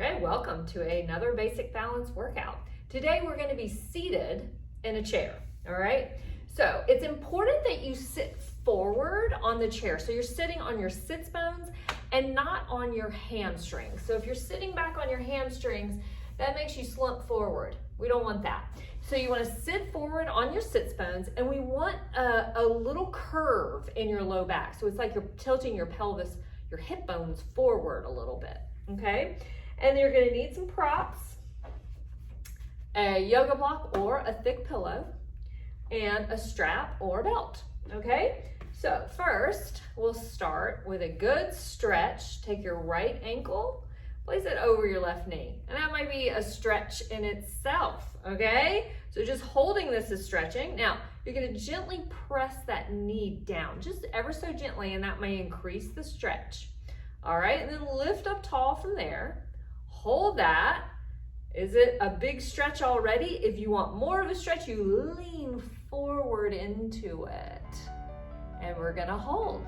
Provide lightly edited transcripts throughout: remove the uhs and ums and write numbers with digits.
Okay, welcome to another basic balance workout. Today we're going to be seated in a chair, all right? So it's important that you sit forward on the chair. So you're sitting on your sits bones and not on your hamstrings. So if you're sitting back on your hamstrings, that makes you slump forward. We don't want that. So you want to sit forward on your sits bones, and we want a little curve in your low back. So it's like you're tilting your pelvis, your hip bones forward a little bit, okay? And you're going to need some props, a yoga block or a thick pillow, and a strap or a belt, okay? So first, we'll start with a good stretch. Take your right ankle, place it over your left knee. And that might be a stretch in itself, okay? So just holding this is stretching. Now, you're going to gently press that knee down, just ever so gently, and that may increase the stretch. All right, and then lift up tall from there. Hold that. Is it a big stretch already? If you want more of a stretch, you lean forward into it. And we're gonna hold.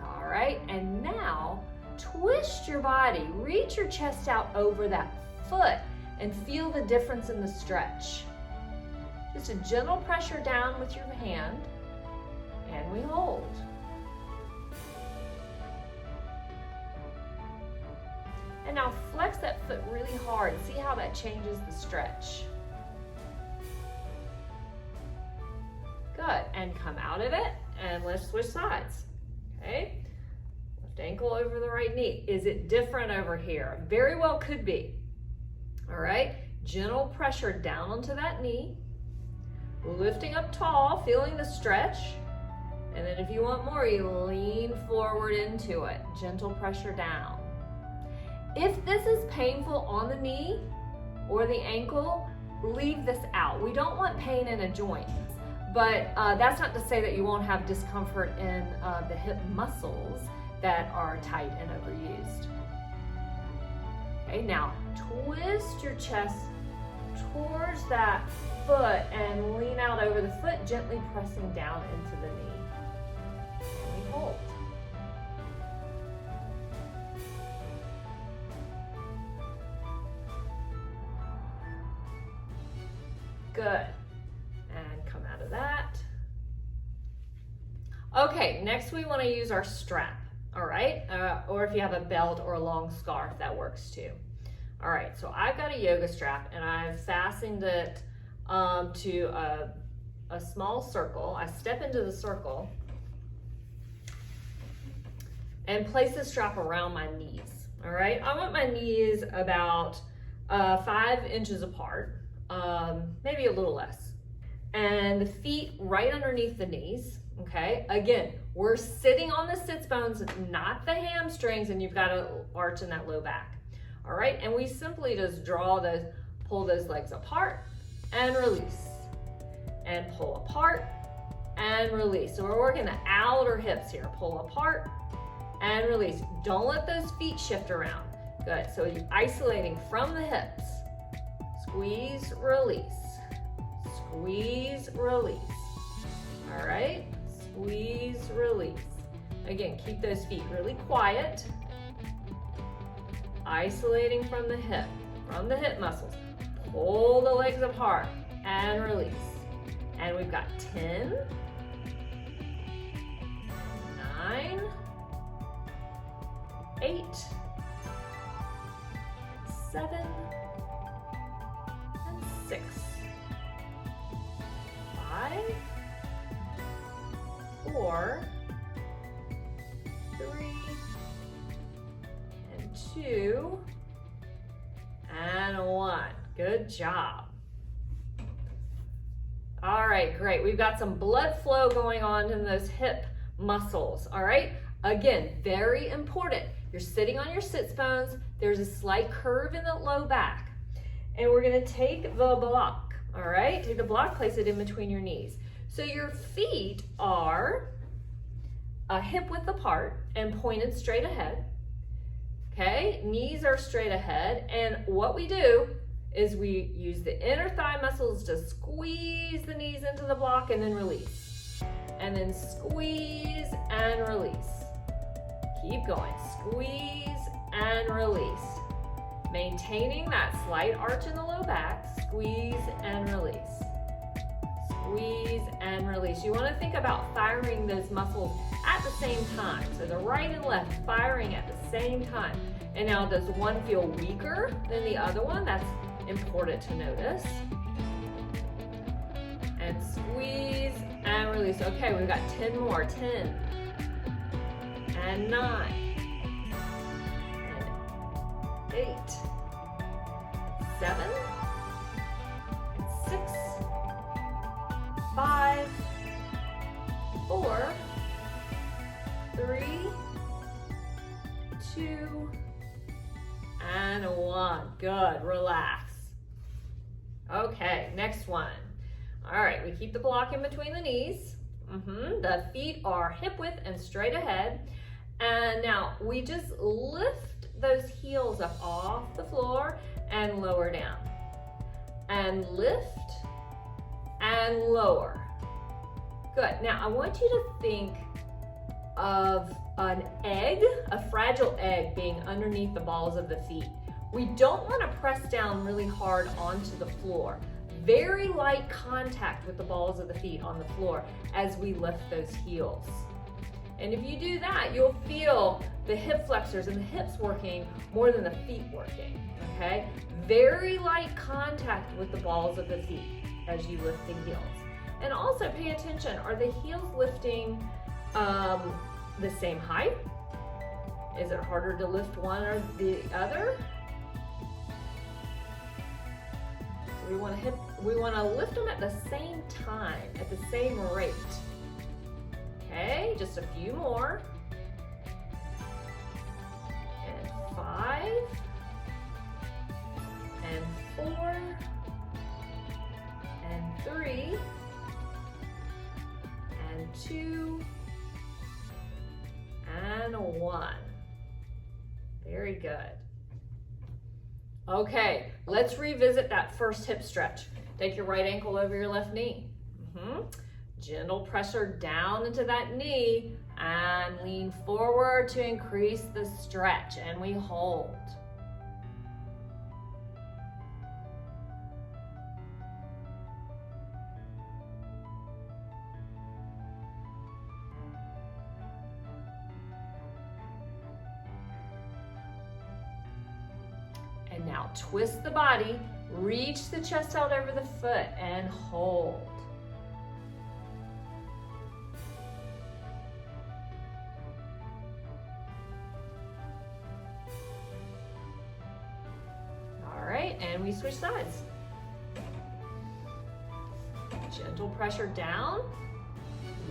All right, and now twist your body. Reach your chest out over that foot and feel the difference in the stretch. Just a gentle pressure down with your hand, and we hold. And now flex that foot really hard. See how that changes the stretch. Good, and come out of it, and let's switch sides, okay? Left ankle over the right knee. Is it different over here? Very well could be. All right, gentle pressure down onto that knee. Lifting up tall, feeling the stretch. And then if you want more, you lean forward into it. Gentle pressure down. If this is painful on the knee or the ankle, leave this out. We don't want pain in a joint. But that's not to say that you won't have discomfort in the hip muscles that are tight and overused. Okay, now twist your chest towards that foot and lean out over the foot, gently pressing down into the knee. And we hold. Good. And come out of that. Okay, next we want to use our strap, all right? Or if you have a belt or a long scarf, that works too. All right, so I've got a yoga strap and I've fastened it to a small circle. I step into the circle and place the strap around my knees, all right? I want my knees about 5 inches apart, maybe a little less. And the feet right underneath the knees, okay? Again, we're sitting on the sits bones, not the hamstrings, and you've got to arch in that low back. All right, and we simply just pull those legs apart and release. And pull apart and release. So we're working the outer hips here. Pull apart and release. Don't let those feet shift around. Good, so you're isolating from the hips. Squeeze, release. Squeeze, release. All right, squeeze, release. Again, keep those feet really quiet. Isolating from the hip muscles. Pull the legs apart and release. And we've got 10, 9, 8, 7, and 6, 5, 4, 3, 2, and 1. Good job. All right, great. We've got some blood flow going on in those hip muscles, all right? Again, very important. You're sitting on your sits bones. There's a slight curve in the low back. And we're gonna take the block, all right? Take the block, place it in between your knees. So your feet are hip width apart and pointed straight ahead. Okay, knees are straight ahead, and what we do is we use the inner thigh muscles to squeeze the knees into the block and then release. And then squeeze and release. Keep going, squeeze and release. Maintaining that slight arch in the low back, squeeze and release. Squeeze and release. You want to think about firing those muscles at the same time. So the right and left firing at the same time. And now does one feel weaker than the other one? That's important to notice. And squeeze and release. Okay, we've got 10 more. 10 and 9 and 8, 7, 6, 5, 4, 3, 2, and 1. Good, relax. Okay, next one. All right, we keep the block in between the knees. The feet are hip width and straight ahead. And now we just lift those heels up off the floor and lower down. And lift and lower. Good. Now I want you to think of an egg, a fragile egg being underneath the balls of the feet. We don't want to press down really hard onto the floor. Very light contact with the balls of the feet on the floor as we lift those heels. And if you do that, you'll feel the hip flexors and the hips working more than the feet working, okay? Very light contact with the balls of the feet as you lift the heels. And also pay attention, are the heels lifting the same height? Is it harder to lift one or the other? So we want to lift them at the same time, at the same rate. Okay, just a few more. And 5, and 4, and 3, and 2, and 1. Very good. Okay, let's revisit that first hip stretch. Take your right ankle over your left knee. Gentle pressure down into that knee and lean forward to increase the stretch, and we hold. And now twist the body, reach the chest out over the foot and hold. And we switch sides. Gentle pressure down,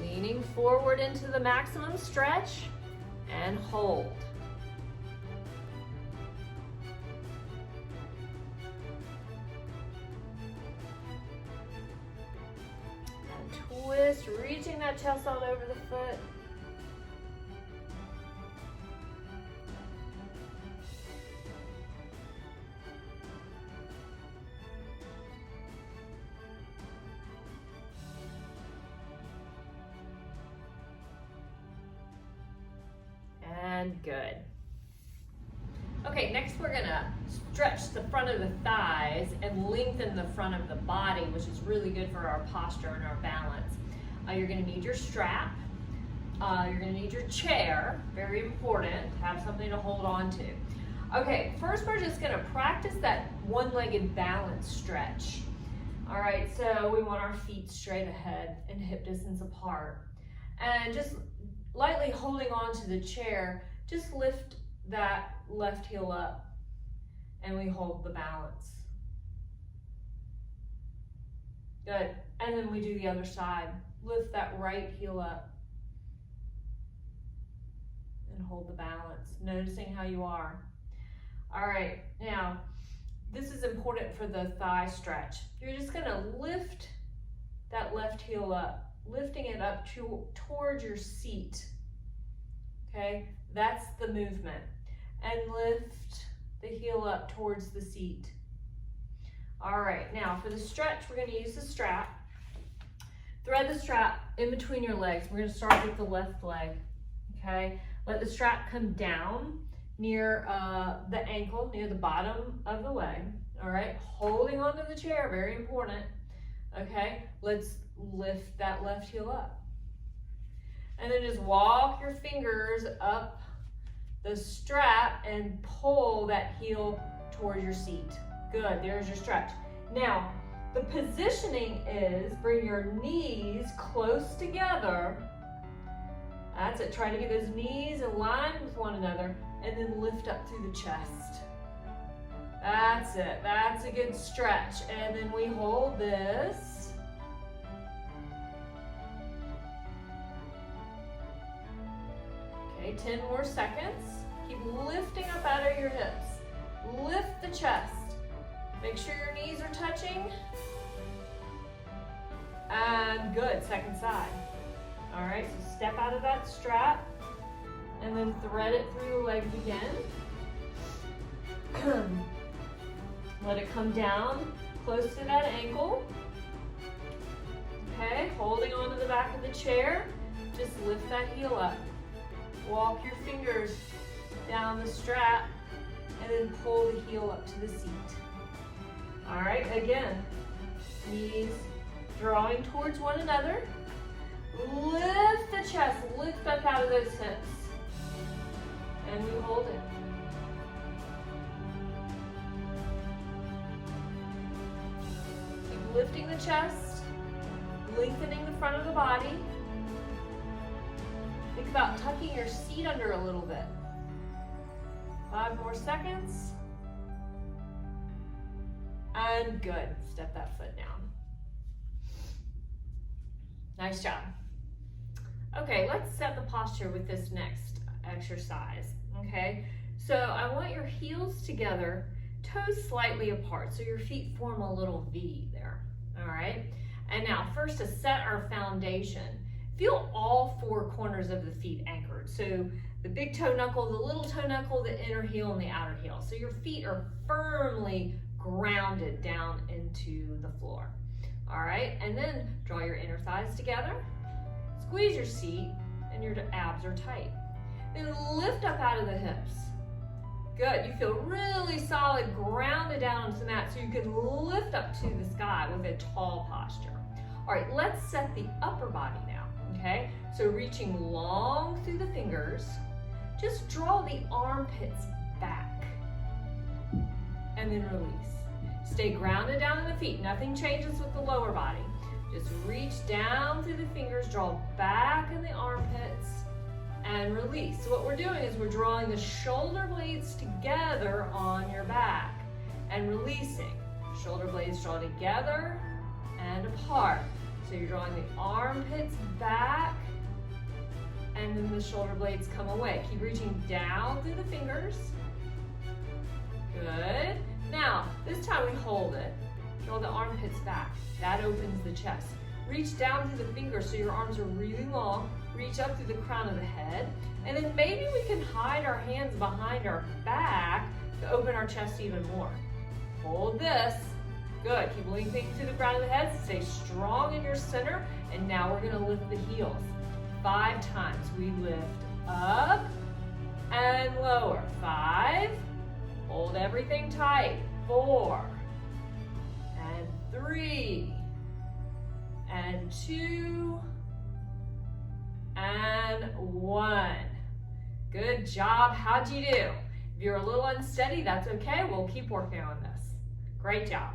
leaning forward into the maximum stretch, and hold. And twist, reaching that chest out over the foot. And good. Okay, next we're gonna stretch the front of the thighs and lengthen the front of the body, which is really good for our posture and our balance. You're gonna need your strap. You're gonna need your chair, very important, have something to hold on to. Okay, first we're just gonna practice that one-legged balance stretch. All right, so we want our feet straight ahead and hip distance apart. And just lightly holding on to the chair, just lift that left heel up and we hold the balance. Good. And then we do the other side. Lift that right heel up and hold the balance, noticing how you are. All right, now this is important for the thigh stretch. You're just gonna lift that left heel up, lifting it up towards your seat. Okay, that's the movement. And lift the heel up towards the seat. All right, now for the stretch, we're gonna use the strap. Thread the strap in between your legs. We're gonna start with the left leg, okay? Let the strap come down near the ankle, near the bottom of the leg, all right? Holding onto the chair, very important, okay? Let's lift that left heel up. And then just walk your fingers up the strap and pull that heel towards your seat. Good, there's your stretch. Now, the positioning is bring your knees close together. That's it, try to get those knees aligned with one another and then lift up through the chest. That's it, that's a good stretch. And then we hold this. Okay, 10 more seconds. Keep lifting up out of your hips. Lift the chest. Make sure your knees are touching. And good, second side. All right, so step out of that strap and then thread it through the legs again. Let it come down close to that ankle. Okay, holding onto the back of the chair. Just lift that heel up. Walk your fingers down the strap and then pull the heel up to the seat. All right, again, knees drawing towards one another. Lift the chest, lift up out of those hips. And we hold it. Keep lifting the chest, lengthening the front of the body. Think about tucking your seat under a little bit. 5 more seconds. And good, step that foot down. Nice job. Okay, let's set the posture with this next exercise, okay? So I want your heels together, toes slightly apart, so your feet form a little V there, all right? And now first to set our foundation, feel all 4 corners of the feet anchored. So the big toe knuckle, the little toe knuckle, the inner heel, and the outer heel. So your feet are firmly grounded down into the floor. All right, and then draw your inner thighs together, squeeze your seat, and your abs are tight. Then lift up out of the hips. Good, you feel really solid, grounded down onto the mat so you can lift up to the sky with a tall posture. All right, let's set the upper body now, okay? So reaching long through the fingers, just draw the armpits back and then release. Stay grounded down in the feet. Nothing changes with the lower body. Just reach down through the fingers, draw back in the armpits, and release. So what we're doing is we're drawing the shoulder blades together on your back and releasing. Shoulder blades draw together and apart. So you're drawing the armpits back and then the shoulder blades come away. Keep reaching down through the fingers. Good. Now, this time we hold it. Draw the armpits back. That opens the chest. Reach down through the fingers so your arms are really long. Reach up through the crown of the head. And then maybe we can hide our hands behind our back to open our chest even more. Hold this. Good. Keep lengthening through the crown of the head. Stay strong in your center. And now we're going to lift the heels. 5 times. We lift up and lower. 5. Hold everything tight. 4 and 3 and 2 and 1. Good job. How'd you do? If you're a little unsteady, that's okay. We'll keep working on this. Great job.